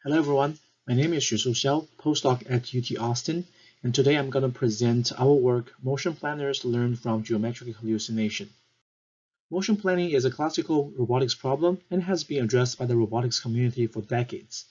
Hello everyone, my name is Xu Xiao, postdoc at UT Austin, and today I'm going to present our work, Motion Planners Learn from Geometric Hallucination. Motion planning is a classical robotics problem and has been addressed by the robotics community for decades.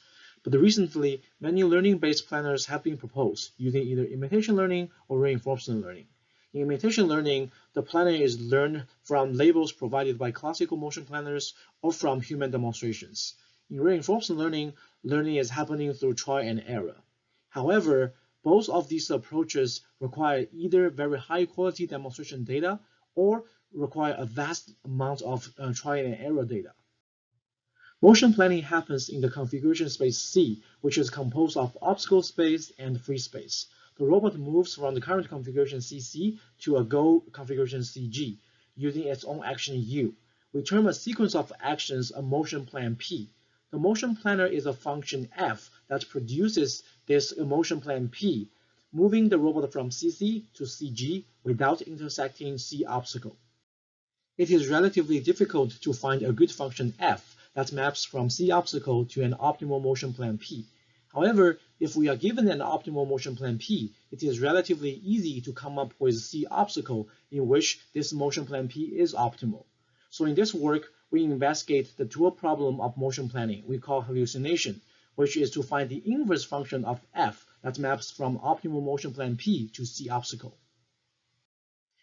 But recently, many learning-based planners have been proposed using either imitation learning or reinforcement learning. In imitation learning, the planner is learned from labels provided by classical motion planners or from human demonstrations. In reinforcement learning, learning is happening through trial and error. However, both of these approaches require either very high-quality demonstration data or require a vast amount of trial and error data. Motion planning happens in the configuration space C, which is composed of obstacle space and free space. The robot moves from the current configuration CC to a goal configuration CG, using its own action U. We term a sequence of actions a motion plan P. The motion planner is a function f that produces this motion plan P, moving the robot from CC to CG without intersecting C obstacle. It is relatively difficult to find a good function f that maps from C obstacle to an optimal motion plan P. However, if we are given an optimal motion plan P, it is relatively easy to come up with C obstacle in which this motion plan P is optimal. So in this work, we investigate the dual problem of motion planning we call hallucination, which is to find the inverse function of f that maps from optimal motion plan P to C obstacle.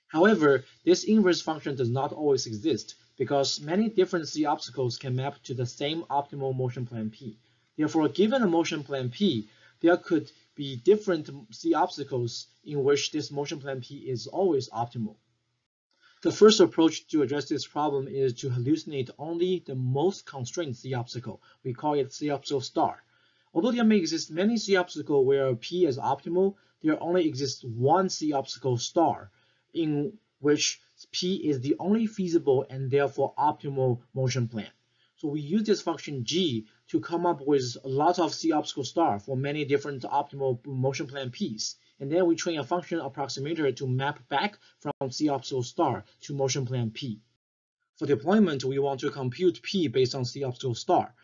However, this inverse function does not always exist because many different C obstacles can map to the same optimal motion plan P. Therefore, given a motion plan P, there could be different C obstacles in which this motion plan P is always optimal. The first approach to address this problem is to hallucinate only the most constrained C obstacle. We call it C obstacle star. Although there may exist many C obstacles where P is optimal, there only exists one C obstacle star in which P is the only feasible and therefore optimal motion plan. So we use this function G to come up with a lot of C obstacle star for many different optimal motion plan Ps. And then we train a function approximator to map back from C obstacle star to motion plan P. For deployment, we want to compute P based on C obstacle star.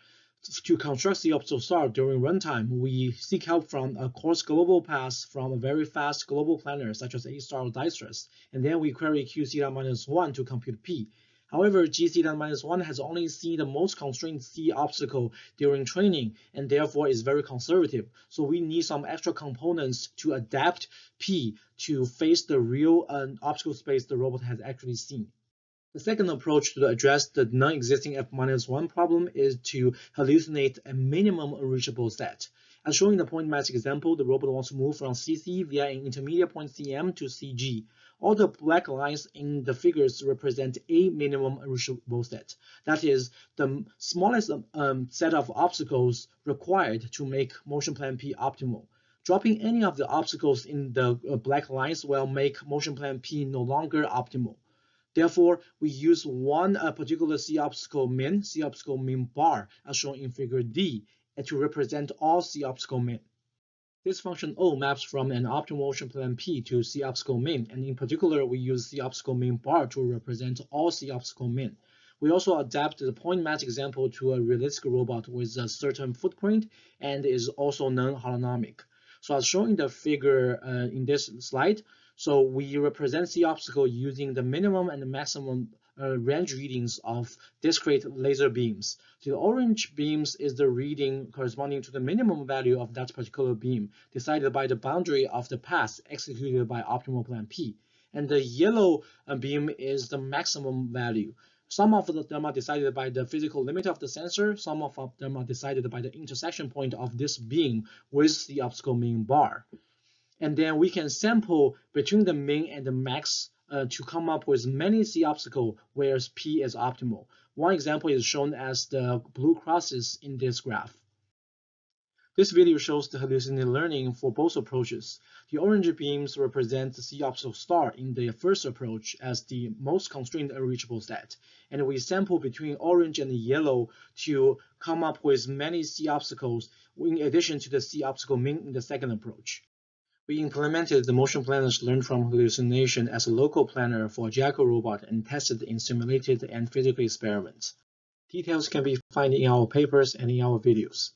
To construct C obstacle star during runtime, we seek help from a coarse global path from a very fast global planner such as A-star or Dijkstra's, and then we query QC-1 to compute P. However, GC-1 has only seen the most constrained C obstacle during training and therefore is very conservative. So we need some extra components to adapt P to face the real obstacle space the robot has actually seen. The second approach to address the non-existing F-1 problem is to hallucinate a minimum unreachable set. As shown in the point match example, the robot wants to move from CC via an intermediate point CM to CG. All the black lines in the figures represent a minimum unreachable set. That is, the smallest set of obstacles required to make motion plan P optimal. Dropping any of the obstacles in the black lines will make motion plan P no longer optimal. Therefore, we use one particular C obstacle min bar, as shown in figure D, to represent all C obstacle min. This function O maps from an optimal motion plan P to C obstacle min, and in particular, we use C obstacle min bar to represent all C obstacle min. We also adapt the point match example to a realistic robot with a certain footprint and is also non-holonomic. So as shown in the figure in this slide, so we represent C obstacle using the minimum and the maximum range readings of discrete laser beams. So the orange beams is the reading corresponding to the minimum value of that particular beam, decided by the boundary of the path executed by optimal plan P. And the yellow beam is the maximum value. Some of them are decided by the physical limit of the sensor. Some of them are decided by the intersection point of this beam with the obstacle min bar. And then we can sample between the min and the max to come up with many C obstacles where P is optimal. One example is shown as the blue crosses in this graph. This video shows the hallucinated learning for both approaches. The orange beams represent the C obstacle star in the first approach as the most constrained unreachable set. And we sample between orange and yellow to come up with many C obstacles in addition to the C obstacle min in the second approach. We implemented the motion planners learned from hallucination as a local planner for a Jackal robot and tested in simulated and physical experiments. Details can be found in our papers and in our videos.